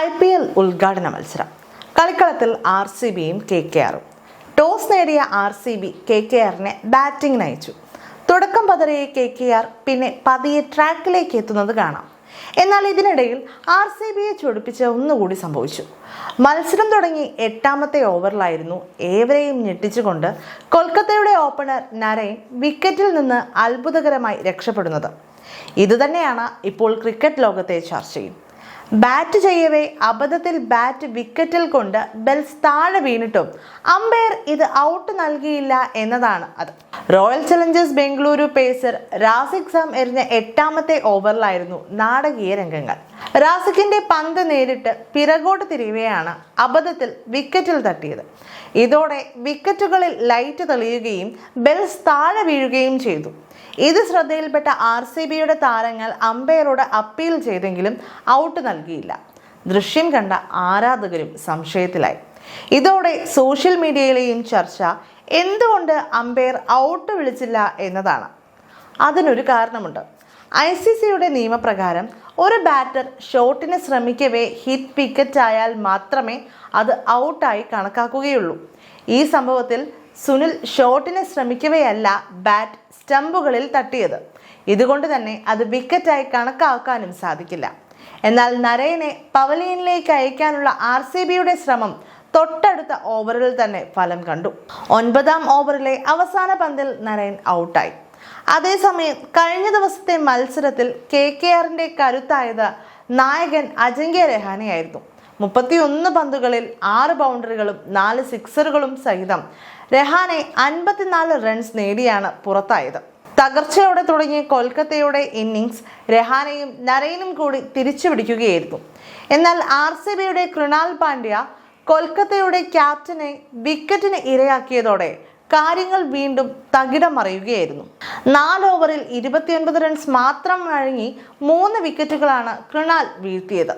IPL ഉദ്ഘാടന മത്സരം. കളിക്കളത്തിൽ RCBയും KKRും. ടോസ് നേടിയ RCB KKRനെ ബാറ്റിംഗിന് അയച്ചു. തുടക്കം പതറിയ KKR പിന്നെ പതിയെ ട്രാക്കിലേക്ക് എത്തുന്നത് കാണാം. എന്നാൽ ഇതിനിടയിൽ RCBയെ ചൊടിപ്പിച്ച് ഒന്നുകൂടി സംഭവിച്ചു. മത്സരം തുടങ്ങി 8ാമത്തെ ഓവറിലായിരുന്നു ഏവരെയും ഞെട്ടിച്ചുകൊണ്ട് കൊൽക്കത്തയുടെ ഓപ്പണർ നരൈൻ വിക്കറ്റിൽ നിന്ന് അത്ഭുതകരമായി രക്ഷപ്പെടുന്നത്. ഇതുതന്നെയാണ് ഇപ്പോൾ ക്രിക്കറ്റ് ലോകത്തെ ചർച്ചയും. ബാറ്റ് ചെയ്യവേ അബദ്ധത്തിൽ ബാറ്റ് വിക്കറ്റിൽ കൊണ്ട് ബെൽസ് താഴെ വീണിട്ടും അമ്പയർ ഇത് ഔട്ട് നൽകിയില്ല എന്നതാണ് അത്. Royal Challengers Bengaluru pacer Raziq Sam എറിഞ്ഞ 8ാമത്തെ ഓവറിലായിരുന്നു നാടകീയ രംഗങ്ങൾ. റാസിഖിന്റെ പന്ത് നേരിട്ട് പിറകോട്ട് തിരിയുകയാണ് അബദ്ധത്തിൽ വിക്കറ്റിൽ തട്ടിയത്. ഇതോടെ വിക്കറ്റുകളിൽ ലൈറ്റ് തെളിയുകയും ബെൽസ് താഴെ വീഴുകയും ചെയ്തു. ഇത് ശ്രദ്ധയിൽപ്പെട്ട RCBയുടെ താരങ്ങൾ അമ്പയറോട് അപ്പീൽ ചെയ്തെങ്കിലും ഔട്ട് നൽകിയില്ല. ദൃശ്യം കണ്ട ആരാധകരും സംശയത്തിലായി. ഇതോടെ സോഷ്യൽ മീഡിയയിലെയും ചർച്ച എന്തുകൊണ്ട് അമ്പയർ ഔട്ട് വിളിച്ചില്ല എന്നതാണ്. അതിനൊരു കാരണമുണ്ട്. ICCയുടെ നിയമപ്രകാരം ഒരു ബാറ്റർ ഷോട്ടിന് ശ്രമിക്കവേ ഹിറ്റ് വിക്കറ്റ് ആയാൽ മാത്രമേ അത് ഔട്ടായി കണക്കാക്കുകയുള്ളൂ. ഈ സംഭവത്തിൽ സുനിൽ ഷോട്ടിന് ശ്രമിക്കവെയല്ല ബാറ്റ് സ്റ്റമ്പുകളിൽ തട്ടിയത്. ഇതുകൊണ്ട് തന്നെ അത് വിക്കറ്റായി കണക്കാക്കാനും സാധിക്കില്ല. എന്നാൽ നരൈനെ പവലിയനിലേക്ക് അയക്കാനുള്ള RCBയുടെ ശ്രമം തൊട്ടടുത്ത ഓവറിൽ തന്നെ ഫലം കണ്ടു. 9ാം ഓവറിലെ അവസാന പന്തിൽ നരൈൻ ഔട്ടായി. അതേസമയം കഴിഞ്ഞ ദിവസത്തെ മത്സരത്തിൽ KKRന്റെ കരുത്തായത് നായകൻ അജിങ്ക്യ രഹാനെയായിരുന്നു. 31 പന്തുകളിൽ 6 ബൗണ്ടറികളും 4 സിക്സറുകളും സഹിതം രഹാനെ 54 റൺസ് നേടിയാണ് പുറത്തായത്. തകർച്ചയോടെ തുടങ്ങിയ കൊൽക്കത്തയുടെ ഇന്നിംഗ്സ് രഹാനെയും നരൈനും കൂടി തിരിച്ചു പിടിക്കുകയായിരുന്നു. എന്നാൽ RCBയുടെ കൃണാൽ പാണ്ഡ്യ കൊൽക്കത്തയുടെ ക്യാപ്റ്റനെ വിക്കറ്റിന് ഇരയാക്കിയതോടെ കാര്യങ്ങൾ വീണ്ടും തകിടം മറിയുകയായിരുന്നു. 4 ഓവറിൽ 29 റൺസ് മാത്രം വഴങ്ങി 3 വിക്കറ്റുകളാണ് കൃണാൽ വീഴ്ത്തിയത്.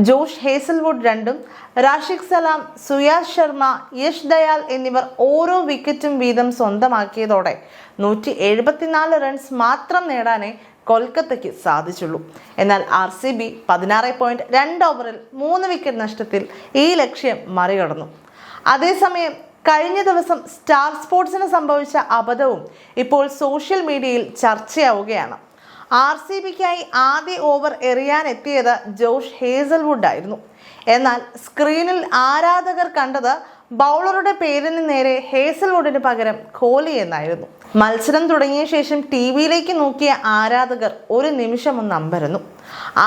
ജോഷ് ഹേസൽവുഡ് 2ഉം റാഷിഖ് സലാം, സുയാസ് ശർമ്മ, യശ് ദയാൽ എന്നിവർ ഓരോ വിക്കറ്റും വീതം സ്വന്തമാക്കിയതോടെ 174 റൺസ് മാത്രം നേടാനേ കൊൽക്കത്തയ്ക്ക് സാധിച്ചുള്ളൂ. എന്നാൽ RCB 16.2 ഓവറിൽ 3 വിക്കറ്റ് നഷ്ടത്തിൽ ഈ ലക്ഷ്യം മറികടന്നു. അതേസമയം കഴിഞ്ഞ ദിവസം സ്റ്റാർ സ്പോർട്സിന് സംഭവിച്ച അബദ്ധവും ഇപ്പോൾ സോഷ്യൽ മീഡിയയിൽ ചർച്ചയാവുകയാണ്. RCBക്കായി ആദ്യ ഓവർ എറിയാനെത്തിയത് ജോഷ് ഹേസൽവുഡ് ആയിരുന്നു. എന്നാൽ സ്ക്രീനിൽ ആരാധകർ കണ്ടത് ബൗളറുടെ പേരിന് നേരെ ഹേസൽവുഡിന് പകരം കോഹ്ലി എന്നായിരുന്നു. മത്സരം തുടങ്ങിയ ശേഷം TVയിലേക്ക് നോക്കിയ ആരാധകർ ഒരു നിമിഷം ഒന്ന് അമ്പരന്നു.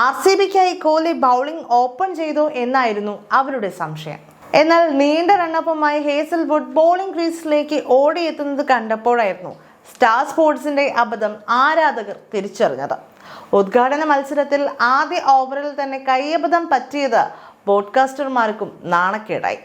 RCBക്കായി കോഹ്ലി ബൗളിംഗ് ഓപ്പൺ ചെയ്തോ എന്നായിരുന്നു അവരുടെ സംശയം. എന്നാൽ നീണ്ട റണ്ണപ്പുമായി ഹേസൽവുഡ് ബോളിംഗ് ക്രീസിലേക്ക് ഓടിയെത്തുന്നത് കണ്ടപ്പോഴായിരുന്നു സ്റ്റാർ സ്പോർട്സിന്റെ അബദ്ധം ആരാധകർ തിരിച്ചറിഞ്ഞത്. ഉദ്ഘാടന മത്സരത്തിൽ ആദ്യ ഓവറിൽ തന്നെ കയ്യബദ്ധം പറ്റിയത് പോഡ്കാസ്റ്റർമാർക്കും നാണക്കേടായി.